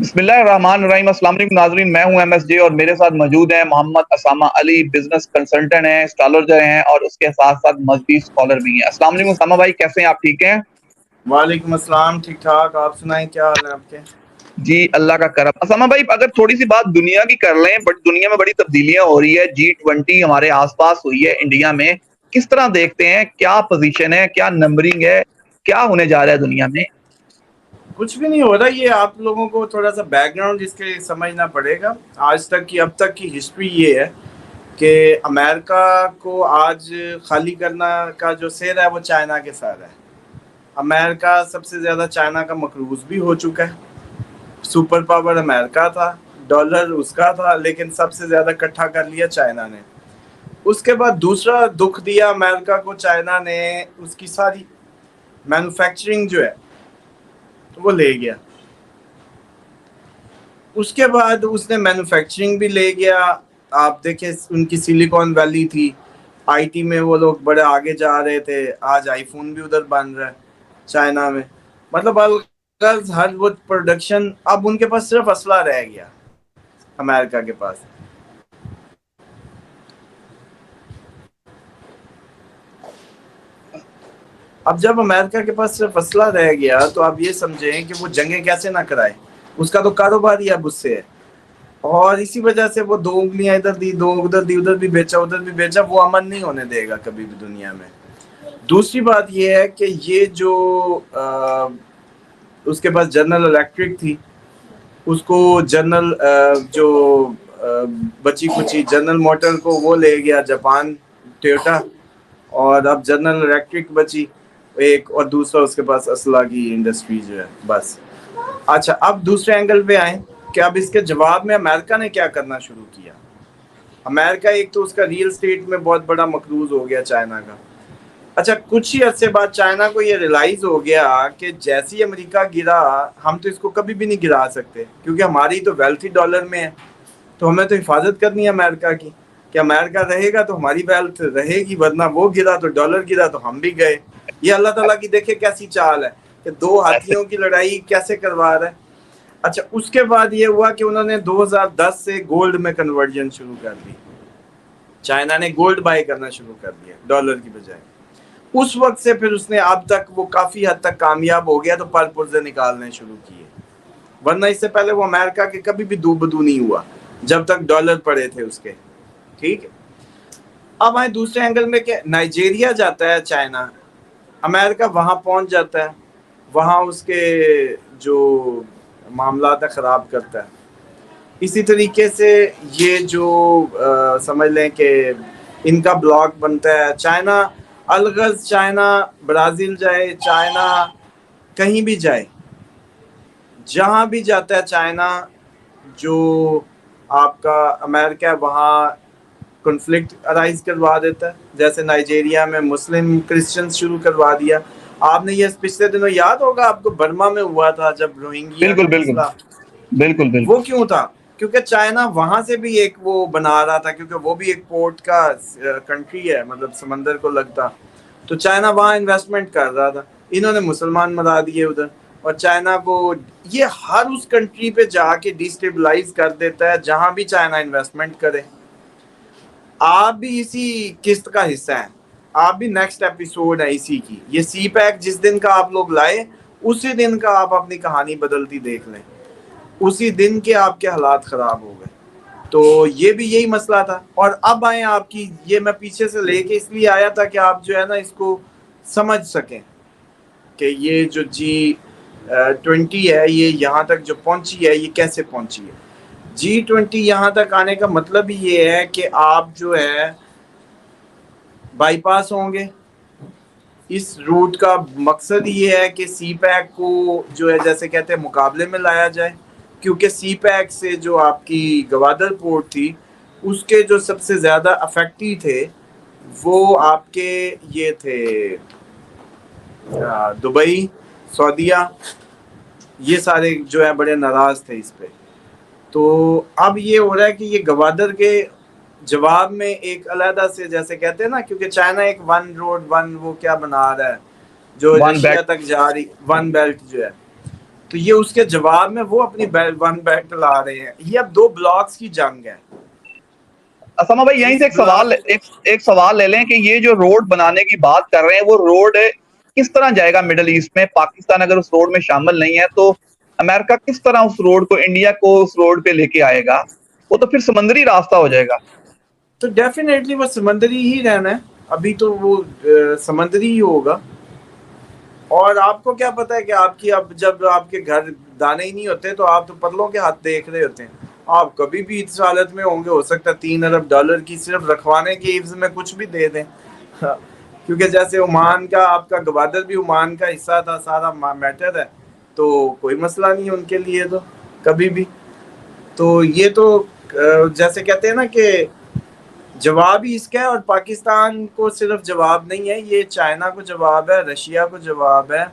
بسم اللہ الرحمن الرحیم۔ السلام علیکم ناظرین، میں ہوں ایم ایس جے اور میرے ساتھ موجود ہیں محمد اسامہ علی، بزنس کنسلٹنٹ ہیں، اسٹرالوجر ہیں اور اس کے ساتھ ساتھ مذہبی اسکالر بھی ہیں۔ السلام علیکم اسامہ بھائی، کیسے ہیں آپ؟ ٹھیک ہیں؟ وعلیکم السلام، ٹھیک ٹھاک، آپ سنائیں کیا حال ہے آپ کے؟ جی اللہ کا کرم۔ اسامہ بھائی اگر تھوڑی سی بات دنیا کی کر لیں، بٹ دنیا میں بڑی تبدیلیاں ہو رہی ہے، G20 ہمارے آس پاس ہوئی ہے انڈیا میں، کس طرح دیکھتے ہیں؟ کیا پوزیشن ہے، کیا نمبرنگ ہے، کیا ہونے جا رہا ہے دنیا میں؟ کچھ بھی نہیں ہو رہا، یہ آپ لوگوں کو تھوڑا سا بیک گراؤنڈ اس کے سمجھنا پڑے گا۔ آج تک کی اب تک کی ہسٹری یہ ہے کہ امریکہ کو آج خالی کرنا کا جو سیر ہے وہ چائنا کے ساتھ ہے۔ امریکہ سب سے زیادہ چائنا کا مقروض بھی ہو چکا ہے۔ سپر پاور امریکہ تھا، ڈالر اس کا تھا، لیکن سب سے زیادہ اکٹھا کر لیا چائنا نے۔ اس کے بعد دوسرا دکھ دیا امریکہ کو چائنا نے، اس کی ساری مینوفیکچرنگ جو ہے وہ لے گیا۔ اس کے بعد اس نے مینوفیکچرنگ بھی لے گیا۔ آپ دیکھیں ان کی سلیکون ویلی تھی، آئی ٹی میں وہ لوگ بڑے آگے جا رہے تھے، آج آئی فون بھی ادھر بن رہا ہے چائنا میں۔ مطلب الغرض ہر وہ پروڈکشن، اب ان کے پاس صرف اسلحہ رہ گیا امریکہ کے پاس۔ اب جب امریکہ کے پاس صرف اسلحہ رہ گیا تو آپ یہ سمجھیں کہ وہ جنگیں کیسے نہ کرائے، اس کا تو کاروبار ہی اب اس سے ہے۔ اور اسی وجہ سے وہ دو انگلیاں ادھر دی، دو ادھر دی، ادھر بھی بیچا ادھر بھی بیچا، وہ امن نہیں ہونے دے گا کبھی بھی دنیا میں۔ دوسری بات یہ ہے کہ یہ جو اس کے پاس جنرل الیکٹرک تھی، اس کو جنرل جو بچی کچی جنرل موٹر کو وہ لے گیا جاپان، ٹویوٹا، اور اب جنرل الیکٹرک بچی ایک، اور دوسرا اس کے پاس اسلحہ کی انڈسٹری جو ہے بس۔ اچھا اب دوسرے اینگل پہ آئیں کہ اب اس کے جواب میں امریکہ نے کیا کرنا شروع کیا۔ امریکہ ایک تو اس کا ریئل اسٹیٹ میں بہت بڑا مقروض ہو گیا چائنا کا۔ اچھا کچھ ہی عرصے بعد چائنا کو یہ ریلائز ہو گیا کہ جیسی امریکہ گرا، ہم تو اس کو کبھی بھی نہیں گرا سکتے، کیونکہ ہماری تو ویلتھ ہی ڈالر میں ہے، تو ہمیں تو حفاظت کرنی ہے امریکہ کی، کہ امریکہ رہے گا تو ہماری ویلتھ رہے گی، ورنہ وہ گرا تو ڈالر گرا تو ہم بھی گئے۔ یہ اللہ تعالیٰ کی دیکھے کیسی چال ہے کہ دو ہاتھیوں کی لڑائی کیسے کروا رہا ہے۔ اچھا اس کے بعد یہ ہوا کہ انہوں نے 2010 سے گولڈ میں کنورژن شروع کر دی، چائنا نے گولڈ بائی کرنا شروع کر دیا ڈالر کی بجائے۔ اس وقت سے پھر اس نے اب تک وہ کافی حد تک کامیاب ہو گیا تو پر پرزے نکالنے شروع کیے، ورنہ اس سے پہلے وہ امریکہ کے کبھی بھی دو بدو نہیں ہوا جب تک ڈالر پڑے تھے اس کے۔ ٹھیک ہے، اب آئیں دوسرے اینگل میں کہ نائجیریا جاتا ہے چائنا، امریکہ وہاں پہنچ جاتا ہے، وہاں اس کے جو معاملات خراب کرتا ہے۔ اسی طریقے سے یہ جو سمجھ لیں کہ ان کا بلاک بنتا ہے چائنا، الغرض چائنا برازیل جائے، چائنا کہیں بھی جائے، جہاں بھی جاتا ہے چائنا، جو آپ کا امریکہ ہے وہاں کنفلکٹ ارائز کروا دیتا ہے۔ جیسے نائجیریا میں مسلم کرسچنز شروع کروا دیا۔ آپ نے یہ پچھلے دنوں یاد ہوگا آپ کو برما میں ہوا تھا جب روہنگیا بالکل کا بالکل مسئلہ، بالکل بالکل۔ وہ کیوں تھا؟ کیونکہ چائنا وہاں سے بھی ایک وہ بنا رہا تھا، کیونکہ وہ بھی ایک پورٹ کا کنٹری ہے، مطلب سمندر کو لگتا، تو چائنا وہاں انویسٹمنٹ کر رہا تھا۔ انہوں نے مسلمان مرا دیے ادھر، اور چائنا کو یہ ہر اس کنٹری پہ جا کے ڈیسٹیبلائز کر دیتا ہے جہاں بھی چائنا انویسٹمنٹ کرے۔ آپ بھی اسی قسط کا حصہ ہیں، آپ بھی نیکسٹ ایپیسوڈ ہے اسی کی۔ یہ سی پیک جس دن کا آپ لوگ لائے، اسی دن کا آپ اپنی کہانی بدلتی دیکھ لیں، اسی دن کے آپ کے حالات خراب ہو گئے۔ تو یہ بھی یہی مسئلہ تھا۔ اور اب آئیں آپ کی، یہ میں پیچھے سے لے کے اس لیے آیا تھا کہ آپ جو ہے نا اس کو سمجھ سکیں کہ یہ جو G20 ہے یہ یہاں تک جو پہنچی ہے یہ کیسے پہنچی ہے۔ G20 یہاں تک آنے کا مطلب یہ ہے کہ آپ جو ہے بائی پاس ہوں گے۔ اس روٹ کا مقصد یہ ہے کہ سی پیک کو جو ہے جیسے کہتے ہیں مقابلے میں لایا جائے، کیونکہ سی پیک سے جو آپ کی گوادر پورٹ تھی اس کے جو سب سے زیادہ افیکٹی تھے وہ آپ کے یہ تھے دبئی، سعودیہ، یہ سارے جو ہے بڑے ناراض تھے اس پہ۔ تو اب یہ ہو رہا ہے کہ یہ گوادر کے جواب میں ایک علیحدہ سے جیسے کہتے ہیں نا، کیونکہ چائنا ایک ون روڈ ون وہ کیا بنا رہا ہے جو ون رشیا بیک۔ تک جا رہی، ون بیلٹ جو ہے، تو یہ اس کے جواب میں وہ اپنی ون بیٹل آ رہے ہیں. یہ اب 2 بلاکس کی جنگ ہے. اسامہ بھائی یہیں سے ایک سوال لے لیں کہ یہ جو روڈ بنانے کی بات کر رہے ہیں وہ روڈ کس طرح جائے گا مڈل ایسٹ میں؟ پاکستان اگر اس روڈ میں شامل نہیں ہے تو امریکہ کس طرح اس روڈ کو انڈیا کو اس روڈ پہ لے کے آئے گا؟ وہ تو پھر سمندری راستہ ہو جائے گا. تو ڈیفینیٹلی وہ سمندری ہی رہنا ہے. ابھی تو وہ سمندری ہی ہوگا. اور آپ کو کیا پتا ہے کہ آپ کی اب جب آپ کے گھر دانے ہی نہیں ہوتے تو آپ تو پتلوں کے ہاتھ دیکھ رہے ہوتے ہیں. آپ کبھی بھی اس حالت میں ہوں گے، ہو سکتا ہے $3 ارب کی صرف رکھوانے کے عوض میں کچھ بھی دے دیں. کیونکہ جیسے عمان کا آپ کا گوادر بھی عمان کا حصہ تھا، سارا میٹر ہے، تو کوئی مسئلہ نہیں ہے ان کے لیے تو کبھی بھی. تو یہ تو جیسے کہتے ہیں نا کہ جواب ہی اس کا ہے. اور پاکستان کو صرف جواب نہیں ہے، یہ چائنا کو جواب ہے، رشیا کو جواب ہے،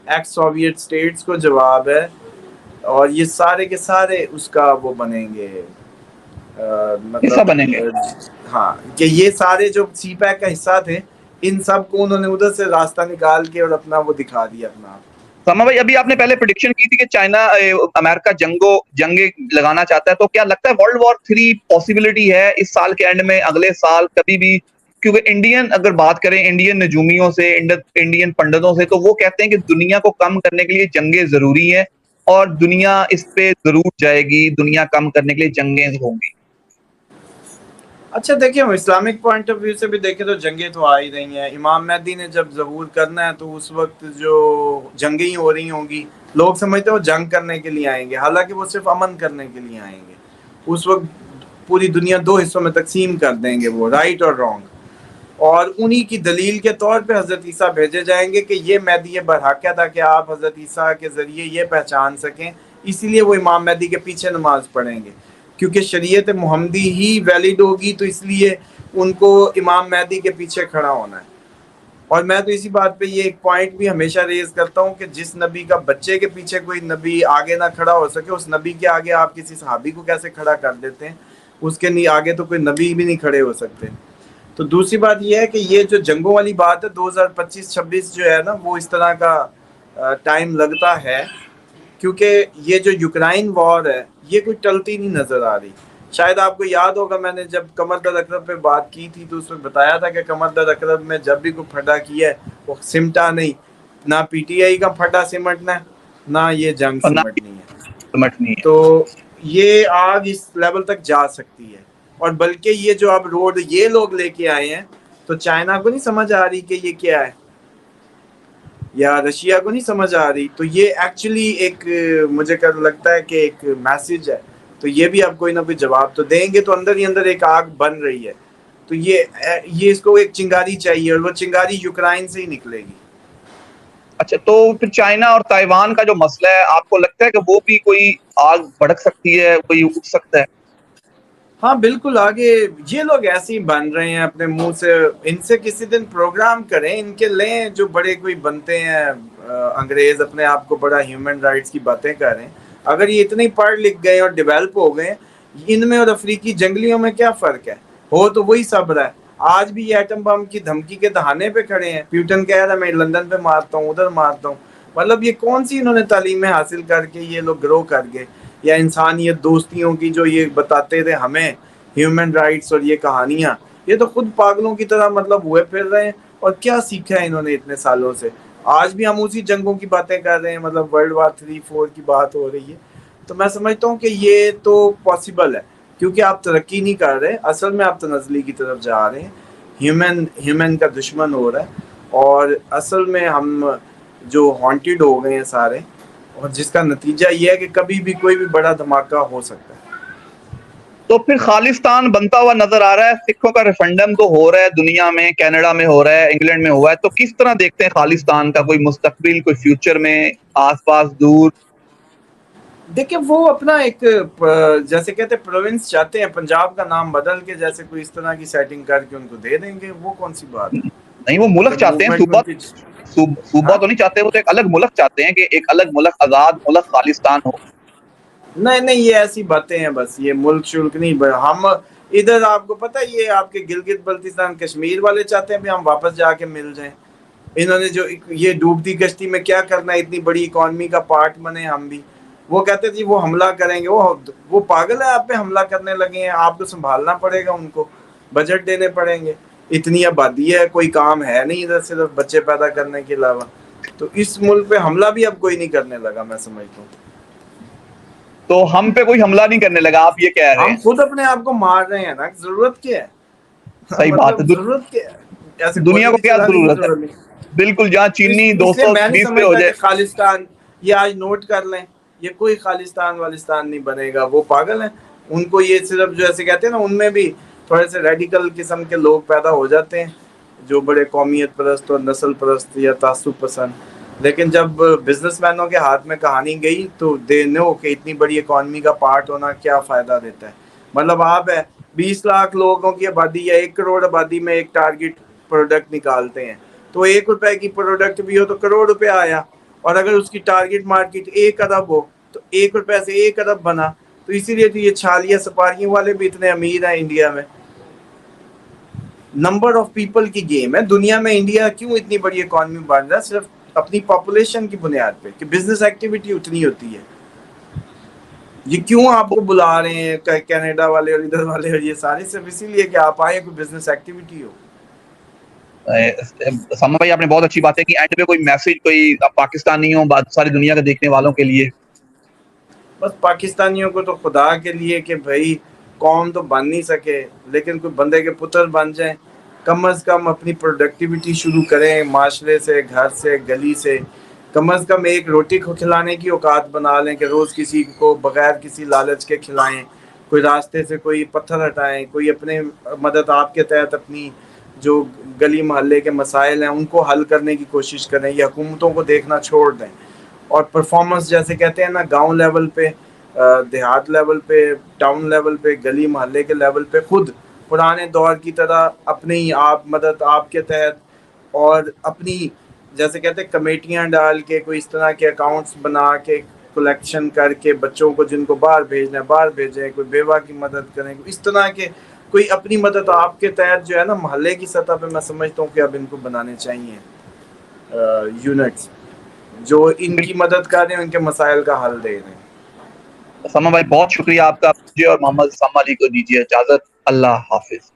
ایکس سوویت اسٹیٹس کو جواب ہے. اور یہ سارے کے سارے اس کا وہ بنیں گے، حصہ مطلب بنیں گے. ہاں، کہ یہ سارے جو سی پیک کا حصہ تھے ان سب کو انہوں نے ادھر سے راستہ نکال کے اور اپنا وہ دکھا دیا اپنا. سما بھائی ابھی آپ نے پہلے پریڈکشن کی تھی کہ چائنا امریکہ جنگیں لگانا چاہتا ہے، تو کیا لگتا ہے World War 3 پاسبلٹی ہے اس سال کے اینڈ میں، اگلے سال کبھی بھی؟ کیونکہ انڈین اگر بات کریں انڈین نجومیوں سے، انڈین پنڈتوں سے، تو وہ کہتے ہیں کہ دنیا کو کم کرنے کے لیے جنگیں ضروری ہیں اور دنیا اس پہ ضرور جائے گی، دنیا کم کرنے کے لیے جنگیں ہوں گی. اچھا دیکھیں، اسلامک پوائنٹ آف ویو سے بھی دیکھیں تو جنگیں تو آ ہی رہی ہیں. امام مہدی نے جب ظہور کرنا ہے تو اس وقت جو جنگیں ہی ہو رہی ہوں گی. لوگ سمجھتے ہیں وہ جنگ کرنے کے لیے آئیں گے، حالانکہ وہ صرف امن کرنے کے لیے آئیں گے. اس وقت پوری دنیا 2 حصوں میں تقسیم کر دیں گے، وہ رائٹ اور رانگ. اور انہی کی دلیل کے طور پہ حضرت عیسیٰ بھیجے جائیں گے کہ یہ مہدی برحق ہے تاکہ آپ حضرت عیسیٰ کے ذریعے یہ پہچان سکیں. اسی لیے وہ امام مہدی کے پیچھے نماز پڑھیں گے، کیونکہ شریعت محمدی ہی ویلڈ ہوگی، تو اس لیے ان کو امام مہدی کے پیچھے کھڑا ہونا ہے. اور میں تو اسی بات پہ یہ ایک پوائنٹ بھی ہمیشہ ریز کرتا ہوں کہ جس نبی کا بچے کے پیچھے کوئی نبی آگے نہ کھڑا ہو سکے، اس نبی کے آگے آپ کسی صحابی کو کیسے کھڑا کر دیتے ہیں؟ اس کے آگے تو کوئی نبی بھی نہیں کھڑے ہو سکتے. تو دوسری بات یہ ہے کہ یہ جو جنگوں والی بات ہے 2025-26 جو ہے نا، وہ اس طرح کا ٹائم لگتا ہے، کیونکہ یہ جو یوکرائن وار ہے یہ کوئی ٹلتی نہیں نظر آ رہی. شاید آپ کو یاد ہوگا میں نے جب قمر در اکرب پہ بات کی تھی تو اس میں بتایا تھا کہ قمر در اکرب میں جب بھی کوئی پھڈا کیا ہے وہ سمٹا نہیں. نہ پی ٹی آئی کا پھڈا سمٹنا ہے، نہ یہ جنگ اور نہ سمٹنی ہے. سمجھنی ہے. تو یہ آگ اس لیول تک جا سکتی ہے. اور بلکہ یہ جو اب روڈ یہ لوگ لے کے آئے ہیں تو چائنا کو نہیں سمجھ آ رہی کہ یہ کیا ہے، یا رشیا کو نہیں سمجھ آ رہی. تو یہ ایکچولی ایک مجھے لگتا ہے کہ ایک میسج ہے. تو یہ بھی اب کوئی نہ کوئی جواب تو دیں گے. تو اندر ہی اندر ایک آگ بن رہی ہے. تو یہ اس کو ایک چنگاری چاہیے، اور وہ چنگاری یوکرائن سے ہی نکلے گی. اچھا، تو پھر چائنا اور تائیوان کا جو مسئلہ ہے، آپ کو لگتا ہے کہ وہ بھی کوئی آگ بھڑک سکتی ہے، کوئی اٹھ سکتا ہے؟ ہاں بالکل. آگے یہ لوگ ایسے ہی بن رہے ہیں اپنے منہ سے. ان سے کسی دن پروگرام کریں، ان کے لیں جو بڑے کوئی بنتے ہیں انگریز، اپنے آپ کو بڑا ہیومن رائٹس کی باتیں کر رہے ہیں. اگر یہ اتنے پڑھ لکھ گئے اور ڈیولپ ہو گئے، ان میں اور افریقی جنگلیوں میں کیا فرق ہے؟ ہو تو وہی سب رہا ہے. آج بھی یہ ایٹم بم کی دھمکی کے دہانے پہ کھڑے ہیں. پیوٹن کہہ رہا ہے میں لندن پہ مارتا ہوں، ادھر مارتا ہوں. مطلب یہ کون سی انہوں نے تعلیمیں حاصل کر کے یہ لوگ گرو کر گئے؟ یا انسانیت دوستیوں کی جو یہ بتاتے تھے ہمیں ہیومن رائٹس اور یہ کہانیاں، یہ تو خود پاگلوں کی طرح مطلب ہوئے پھر رہے ہیں. اور کیا سیکھا ہے انہوں نے اتنے سالوں سے؟ آج بھی ہم اسی جنگوں کی باتیں کر رہے ہیں، مطلب World War 3-4 کی بات ہو رہی ہے. تو میں سمجھتا ہوں کہ یہ تو پاسبل ہے، کیونکہ آپ ترقی نہیں کر رہے، اصل میں آپ تنزلی کی طرف جا رہے ہیں. ہیومن کا دشمن ہو رہا ہے. اور اصل میں ہم جو ہانٹیڈ ہو گئے ہیں سارے، اور جس کا نتیجہ یہ ہے کہ کبھی بھی کوئی بھی بڑا دھماکہ ہو سکتا ہے. تو پھر خالصتان بنتا ہوا نظر آ رہا ہے. سکھوں کا ریفرنڈم تو ہو رہا ہے دنیا میں، کینیڈا میں ہو رہا ہے، انگلینڈ میں ہوا ہے. تو کس طرح دیکھتے ہیں خالصتان کا کوئی مستقبل، کوئی فیوچر میں، آس پاس، دور؟ دیکھیں وہ اپنا ایک جیسے کہتے ہیں پروونس چاہتے ہیں، پنجاب کا نام بدل کے جیسے کوئی اس طرح کی سیٹنگ کر کے ان کو دے دیں گے. وہ کون سی بات ہے؟ نہیں، وہ ملک اگر چاہتے ہیں، موومنٹ میں صوبہ ان کی صوبہ ہاں تو نہیں چاہتے. وہ تو ایک الگ ملک چاہتے ہیں کہ ایک الگ ملک، آزاد ملک خالصتان ہو. نہیں یہ ایسی باتیں ہیں بس. یہ ملک شلک نہیں. ہم ادھر آپ کو پتہ ہے یہ آپ کے گلگت بلتستان کشمیر والے چاہتے ہیں بھی ہم واپس جا کے مل جائیں. انہوں نے جو یہ ڈوبتی کشتی میں کیا کرنا ہے، اتنی بڑی اکانومی کا پارٹ بنے ہم بھی. وہ کہتے تھے وہ حملہ کریں گے. وہ پاگل ہے، آپ پہ حملہ کرنے لگے ہیں. آپ کو سنبھالنا پڑے گا، ان کو بجٹ دینے پڑیں گے. اتنی آبادی ہے، کوئی کام ہے نہیں ادھر صرف بچے پیدا کرنے کے علاوہ. تو اس ملک پہ حملہ بھی اب کوئی نہیں کرنے لگا، میں سمجھتا ہوں. تو ہم پہ کوئی حملہ نہیں کرنے لگا، آپ یہ کہہ رہے ہم ہیں؟ خود اپنے آپ کو مار رہے ہیں نا. ضرورت کیا ہے؟ صحیح بات ہے. مطلب ضرورت کیا ہے؟ ایسے دنیا گولی کو بھی کیا چلانے کی ضرورت ہے؟ ضرورت نہیں. بالکل، جہاں تو چینی اس لیے میں نہیں 220 پہ ہو سمجھتا جائے. کہ خالصتان، یہ آج نوٹ کر لیں، یہ کوئی خالصتان والستان نہیں بنے گا. وہ پاگل ہیں. ان کو یہ صرف جو ایسے کہتے ہیں نا، ان میں بھی تھوڑے سے ریڈیکل قسم کے لوگ پیدا ہو جاتے ہیں جو بڑے قومیت پرست اور نسل پرست یا تعصب پسند. لیکن جب بزنس مینوں کے ہاتھ میں کہانی گئی تو دے نو کہ اتنی بڑی اکانومی کا پارٹ ہونا کیا فائدہ دیتا ہے. مطلب آپ 20 لاکھ لوگوں کی آبادی یا 1 کروڑ آبادی میں ایک ٹارگٹ پروڈکٹ نکالتے ہیں، تو 1 روپے کی پروڈکٹ بھی ہو تو کروڑ روپے آیا. اور اگر اس کی ٹارگٹ مارکیٹ 1 ارب ہو تو 1 روپے سے 1 ارب بنا. تو اسی لیے تو یہ چھالیاں سپاریوں والے بھی اتنے امیر ہیں انڈیا میں. نمبر آف پیپل کی گیم ہے دنیا میں. انڈیا کیوں اتنی بڑی اکانومی بن رہا ہے؟ صرف اپنی پاپولیشن کی بنیاد پہ کہ بزنس ایکٹیویٹی اتنی ہوتی ہے. یہ کیوں آپ کو بلا رہے ہیں کینیڈا والے اور ادھر والے اور یہ سارے صرف اسی لیے کہ آپ آئے کوئی بزنس ایکٹیویٹی ہو. ساما بھائی آپ نے بہت اچھی باتیں کی. اینڈ پہ کوئی میسج کوئی پاکستانیوں ساری دنیا کے دیکھنے والوں کے لیے؟ بس پاکستانیوں کو تو خدا کے لیے کہ بھائی قوم تو بن نہیں سکے لیکن کوئی بندے کے پتر بن جائیں. کم از کم اپنی پروڈکٹیوٹی شروع کریں معاشرے سے، گھر سے، گلی سے. کم از کم ایک روٹی کو کھلانے کی اوقات بنا لیں کہ روز کسی کو بغیر کسی لالچ کے کھلائیں. کوئی راستے سے کوئی پتھر ہٹائیں، کوئی اپنے مدد آپ کے تحت اپنی جو گلی محلے کے مسائل ہیں ان کو حل کرنے کی کوشش کریں. یہ حکومتوں کو دیکھنا چھوڑ دیں. اور پرفارمنس جیسے کہتے ہیں نا، گاؤں لیول پہ، دیہات لیول پہ، ٹاؤن لیول پہ، گلی محلے کے لیول پہ خود پرانے دور کی طرح اپنی آپ مدد آپ کے تحت اور اپنی جیسے کہتے ہیں کمیٹیاں ڈال کے کوئی اس طرح کے اکاؤنٹس بنا کے کلیکشن کر کے بچوں کو جن کو باہر بھیجنا ہے باہر بھیجیں. کوئی بیوہ کی مدد کریں. اس طرح کے کوئی اپنی مدد آپ کے تحت جو ہے نا محلے کی سطح پہ میں سمجھتا ہوں کہ اب ان کو بنانے چاہیے یونٹس جو ان کی مدد کر رہے ہیں، ان کے مسائل کا حل دے رہے ہیں. ساما بھائی بہت شکریہ آپ کا. مجھے اور محمد ساما علی کو دیجیے اجازت. اللہ حافظ.